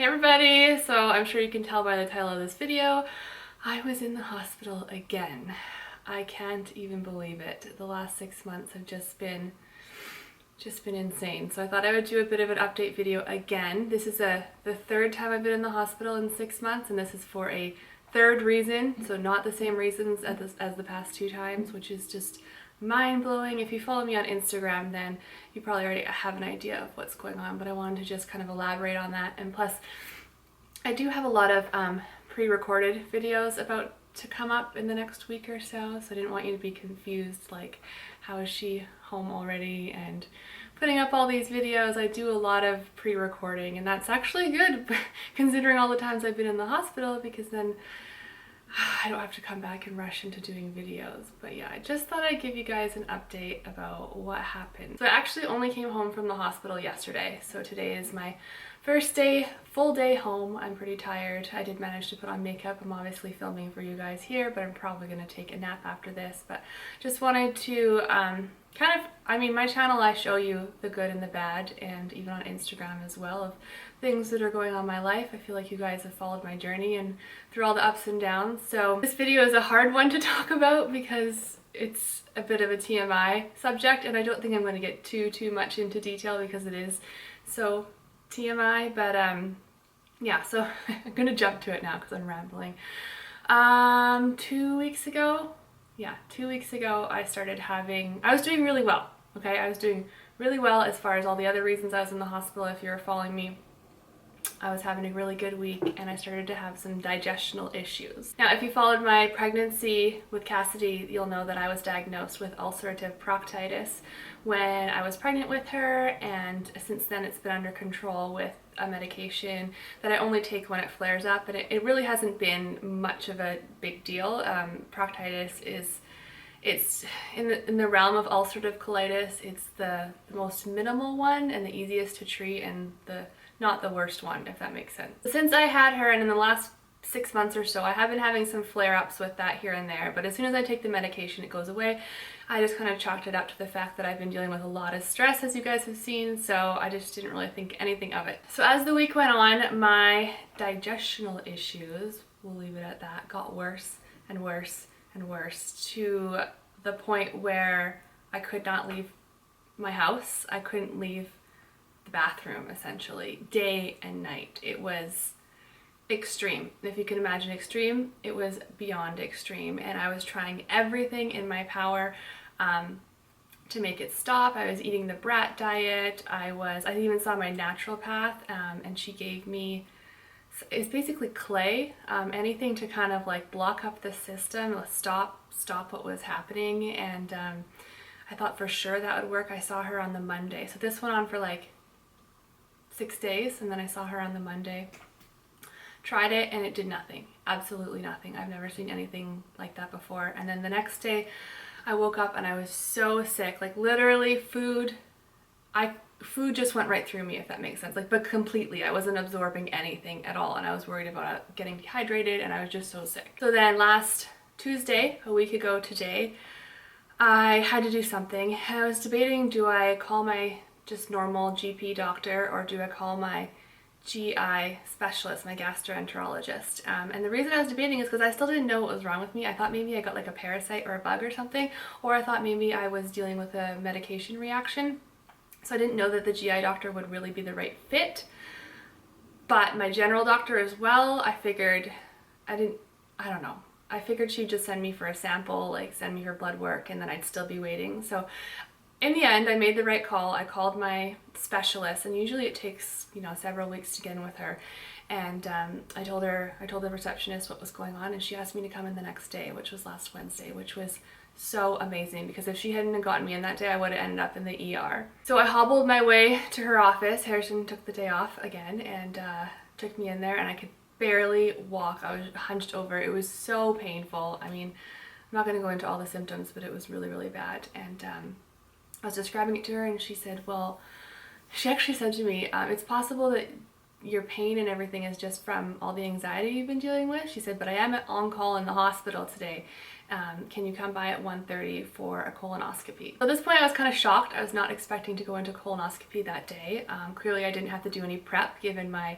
everybody! So I'm sure you can tell by the title of this video, I was in the hospital again. I can't even believe it. The last 6 months have just been insane. So I thought I would do a bit of an update video again. This is the third time I've been in the hospital in 6 months, and this is for a third reason. So not the same reasons as the past 2 times, which is just mind-blowing. If you follow me on Instagram, then you probably already have an idea of what's going on, but I wanted to just kind of elaborate on that. And plus, I do have a lot of pre-recorded videos about to come up in the next week or so, so I didn't want you to be confused, like, how is she home already and putting up all these videos. I do a lot of pre-recording, and that's actually good considering all the times I've been in the hospital, because then I don't have to come back and rush into doing videos. But yeah, I just thought I'd give you guys an update about what happened. So I actually only came home from the hospital yesterday, so today is my first day, full day home. I'm pretty tired. I did manage to put on makeup. I'm obviously filming for you guys here, but I'm probably going to take a nap after this. But just wanted to my channel, I show you the good and the bad, and even on Instagram as well, of things that are going on in my life. I feel like you guys have followed my journey and through all the ups and downs. So this video is a hard one to talk about because it's a bit of a TMI subject, and I don't think I'm going to get too much into detail because it is so TMI, but yeah, so I'm gonna jump to it now because I'm rambling. 2 weeks ago, I was doing really well, okay? I was doing really well as far as all the other reasons I was in the hospital. If you're following me, I was having a really good week, and I started to have some digestional issues. Now, if you followed my pregnancy with Cassidy, you'll know that I was diagnosed with ulcerative proctitis when I was pregnant with her, and since then it's been under control with a medication that I only take when it flares up, and it really hasn't been much of a big deal. Proctitis it's in the realm of ulcerative colitis. It's the most minimal one and the easiest to treat, and not the worst one, if that makes sense. Since I had her, and in the last 6 months or so, I have been having some flare-ups with that here and there, but as soon as I take the medication, it goes away. I just kind of chalked it up to the fact that I've been dealing with a lot of stress, as you guys have seen, so I just didn't really think anything of it. So as the week went on, my digestional issues, we'll leave it at that, got worse and worse and worse, to the point where I could not leave my house. I couldn't leave the bathroom, essentially, day and night. It was extreme. If you can imagine extreme, it was beyond extreme, and I was trying everything in my power to make it stop. I was eating the brat diet. I even saw my naturopath, and she gave me, it's basically clay, anything to kind of like block up the system, stop what was happening, and I thought for sure that would work. I saw her on the Monday, so this went on for like 6 days, and then I saw her on the Monday, tried it, and it did nothing, absolutely nothing. I've never seen anything like that before. And then the next day I woke up and I was so sick, like literally food just went right through me, if that makes sense, like, but completely. I wasn't absorbing anything at all, and I was worried about getting dehydrated, and I was just so sick. So then last Tuesday, a week ago today, I had to do something. I was debating, do I call my just normal GP doctor, or do I call my GI specialist, my gastroenterologist? And the reason I was debating is because I still didn't know what was wrong with me. I thought maybe I got like a parasite or a bug or something, or I thought maybe I was dealing with a medication reaction. So I didn't know that the GI doctor would really be the right fit. But my general doctor as well, I figured, I don't know. I figured she'd just send me for a sample, like send me her blood work, and then I'd still be waiting. So in the end, I made the right call. I called my specialist, and usually it takes, several weeks to get in with her. And I told the receptionist what was going on, and she asked me to come in the next day, which was last Wednesday, which was so amazing, because if she hadn't gotten me in that day, I would have ended up in the ER. So I hobbled my way to her office. Harrison took the day off again and took me in there, and I could barely walk. I was hunched over. It was so painful. I mean, I'm not going to go into all the symptoms, but it was really, really bad. And I was describing it to her, and she said, well, she actually said to me, it's possible that your pain and everything is just from all the anxiety you've been dealing with. She said, but I am on call in the hospital today. Can you come by at 1:30 for a colonoscopy? So at this point I was kind of shocked. I was not expecting to go into colonoscopy that day. Clearly I didn't have to do any prep given my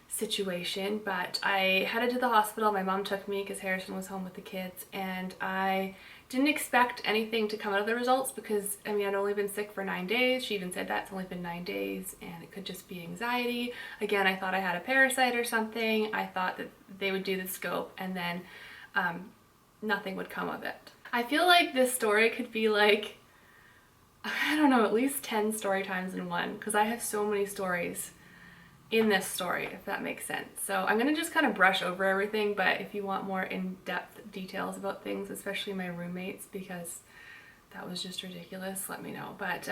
situation, but I headed to the hospital. My mom took me because Harrison was home with the kids, and I didn't expect anything to come out of the results because, I mean, I'd only been sick for 9 days. She even said that it's only been 9 days and it could just be anxiety. Again, I thought I had a parasite or something. I thought that they would do the scope and then nothing would come of it. I feel like this story could be like, I don't know, at least 10 story times in one, because I have so many stories in this story, if that makes sense. So I'm gonna just kind of brush over everything, but if you want more in-depth details about things, especially my roommates, because that was just ridiculous, let me know. But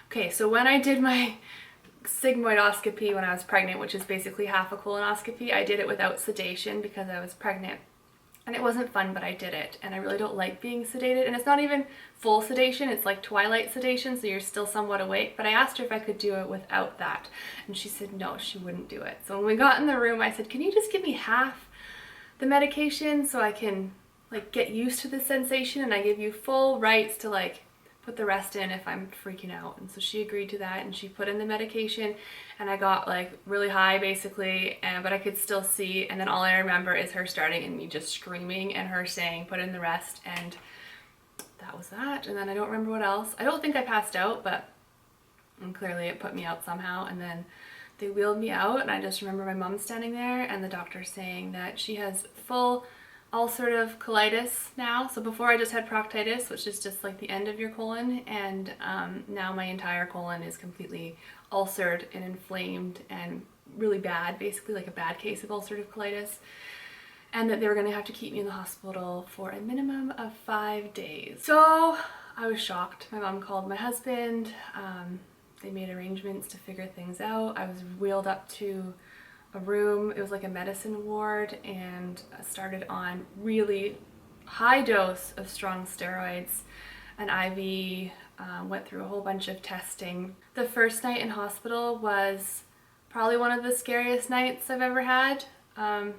okay, so when I did my sigmoidoscopy when I was pregnant, which is basically half a colonoscopy, I did it without sedation because I was pregnant. And it wasn't fun, but I did it. And I really don't like being sedated. And it's not even full sedation, it's like twilight sedation, so you're still somewhat awake. But I asked her if I could do it without that. And she said no, she wouldn't do it. So when we got in the room, I said, can you just give me half the medication so I can like get used to the sensation, and I give you full rights to like put the rest in if I'm freaking out. And so she agreed to that, and she put in the medication, and I got like really high basically, but I could still see. And then all I remember is her starting and me just screaming and her saying put in the rest, and that was that. And then I don't remember what else. I don't think I passed out, but clearly it put me out somehow. And then they wheeled me out, and I just remember my mom standing there and the doctor saying that she has full ulcerative colitis now. So before I just had proctitis, which is just like the end of your colon, and now my entire colon is completely ulcered and inflamed and really bad, basically like a bad case of ulcerative colitis, and that they were going to have to keep me in the hospital for a minimum of 5 days. So I was shocked. My mom called my husband. They made arrangements to figure things out. I was wheeled up to a room. It was like a medicine ward, and started on really high dose of strong steroids, an IV, went through a whole bunch of testing. The first night in hospital was probably one of the scariest nights I've ever had. I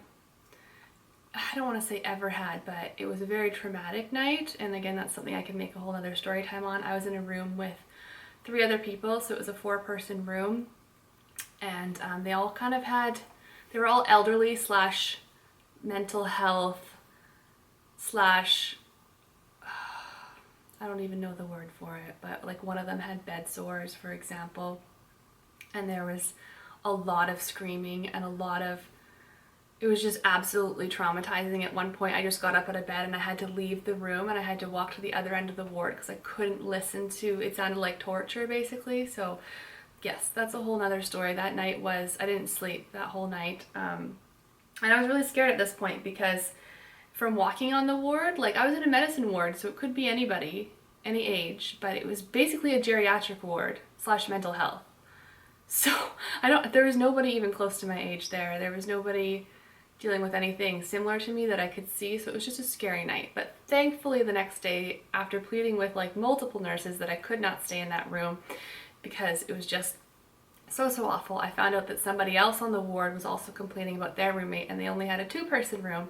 don't want to say ever had, but it was a very traumatic night, and again, that's something I can make a whole other story time on. I was in a room with 3 other people, so it was a 4-person room, and they all kind of had, they were all elderly slash mental health slash, I don't even know the word for it, but like one of them had bed sores, for example, and there was a lot of screaming and a lot of, it was just absolutely traumatizing. At one point I just got up out of bed and I had to leave the room, and I had to walk to the other end of the ward because I couldn't listen to, it sounded like torture basically. So yes, that's a whole nother story. That night was, I didn't sleep that whole night. And I was really scared at this point because from walking on the ward, like I was in a medicine ward, so it could be anybody, any age, but it was basically a geriatric ward slash mental health. So there was nobody even close to my age there. There was nobody dealing with anything similar to me that I could see, so it was just a scary night. But thankfully the next day, after pleading with like multiple nurses that I could not stay in that room because it was just so awful, I found out that somebody else on the ward was also complaining about their roommate, and they only had a 2-person room.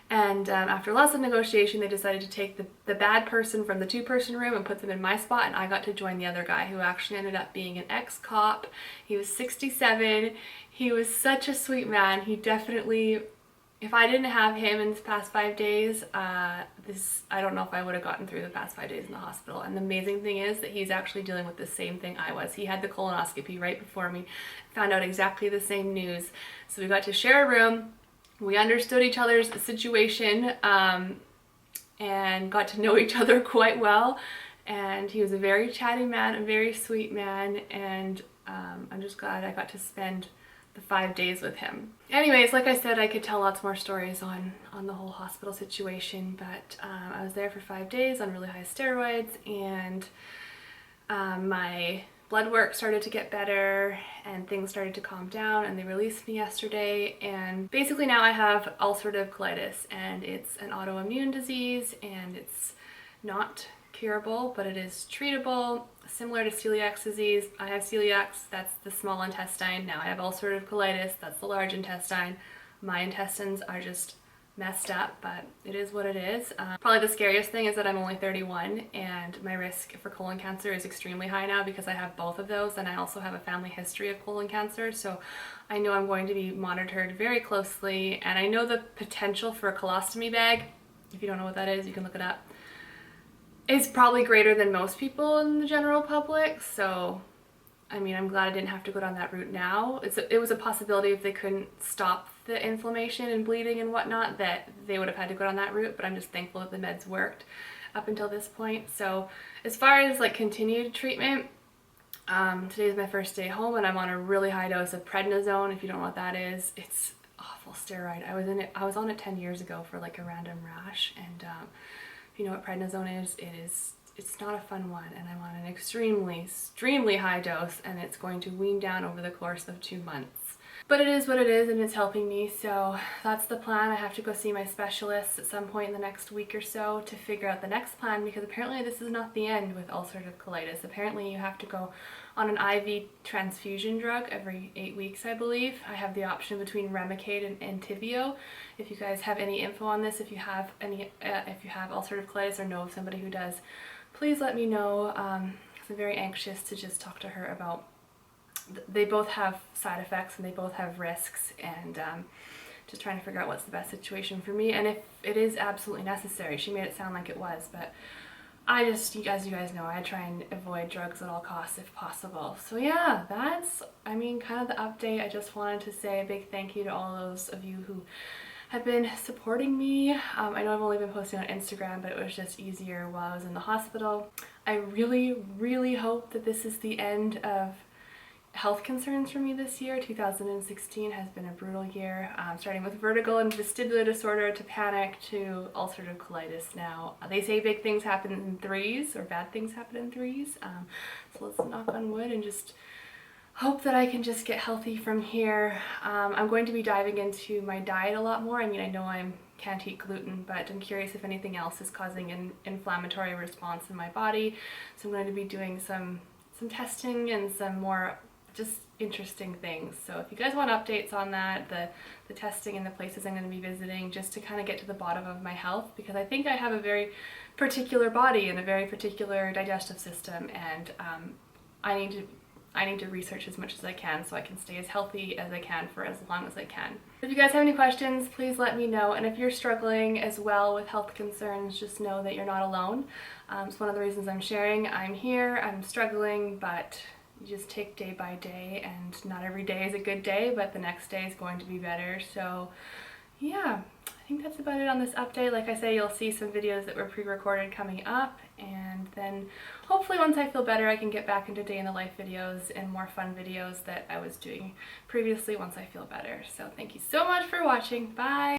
And after lots of negotiation, they decided to take the bad person from the 2-person room and put them in my spot, and I got to join the other guy, who actually ended up being an ex-cop. He was 67. He was such a sweet man. He definitely, if I didn't have him in this past 5 days, I don't know if I would have gotten through the past 5 days in the hospital. And the amazing thing is that he's actually dealing with the same thing I was. He had the colonoscopy right before me, found out exactly the same news. So we got to share a room. We understood each other's situation, and got to know each other quite well. And he was a very chatty man, a very sweet man, and I'm just glad I got to spend the 5 days with him. Anyways, like I said, I could tell lots more stories on the whole hospital situation, but I was there for 5 days on really high steroids, and my blood work started to get better and things started to calm down, and they released me yesterday. And basically now I have ulcerative colitis, and it's an autoimmune disease, and it's not curable, but it is treatable, similar to celiac disease. I have celiacs, that's the small intestine. Now I have ulcerative colitis, that's the large intestine. My intestines are just messed up, but it is what it is. Probably the scariest thing is that I'm only 31 and my risk for colon cancer is extremely high now because I have both of those, and I also have a family history of colon cancer, so I know I'm going to be monitored very closely, and I know the potential for a colostomy bag, if you don't know what that is, you can look it up, is probably greater than most people in the general public. So I mean, I'm glad I didn't have to go down that route now. It was a possibility if they couldn't stop the inflammation and bleeding and whatnot that they would have had to go down that route, but I'm just thankful that the meds worked up until this point. So as far as like continued treatment, today is my first day home and I'm on a really high dose of prednisone. If you don't know what that is, it's awful steroid. I was on it 10 years ago for like a random rash, and if you know what prednisone is, it's not a fun one, and I'm on an extremely high dose, and it's going to wean down over the course of 2 months. But it is what it is, and it's helping me, so that's the plan. I have to go see my specialist at some point in the next week or so to figure out the next plan, because apparently this is not the end with ulcerative colitis. Apparently you have to go on an IV transfusion drug every 8 weeks, I believe. I have the option between Remicade and Entyvio. If you guys have any info on this, if you have ulcerative colitis or know of somebody who does, please let me know. I'm very anxious to just talk to her about, they both have side effects and they both have risks, and just trying to figure out what's the best situation for me and if it is absolutely necessary. She made it sound like it was, but I just, as you guys know, I try and avoid drugs at all costs if possible. So yeah, that's, I mean, kind of the update. I just wanted to say a big thank you to all those of you who have been supporting me. I know I've only been posting on Instagram, but it was just easier while I was in the hospital. I really hope that this is the end of health concerns for me this year. 2016 has been a brutal year, starting with vertigo and vestibular disorder to panic to ulcerative colitis now. They say big things happen in threes, or bad things happen in threes, so let's knock on wood and just hope that I can just get healthy from here. I'm going to be diving into my diet a lot more. I mean, I know I can't eat gluten, but I'm curious if anything else is causing an inflammatory response in my body. So I'm going to be doing some testing and some more just interesting things. So if you guys want updates on that, the testing and the places I'm going to be visiting, just to kind of get to the bottom of my health, because I think I have a very particular body and a very particular digestive system, and I need to research as much as I can so I can stay as healthy as I can for as long as I can. If you guys have any questions, please let me know. And if you're struggling as well with health concerns, just know that you're not alone. It's one of the reasons I'm sharing. I'm here, I'm struggling, but you just take day by day, and not every day is a good day, but the next day is going to be better. So yeah, I think that's about it on this update. Like I say, you'll see some videos that were pre-recorded coming up, and then hopefully once I feel better I can get back into day in the life videos and more fun videos that I was doing previously once I feel better. So thank you so much for watching. Bye!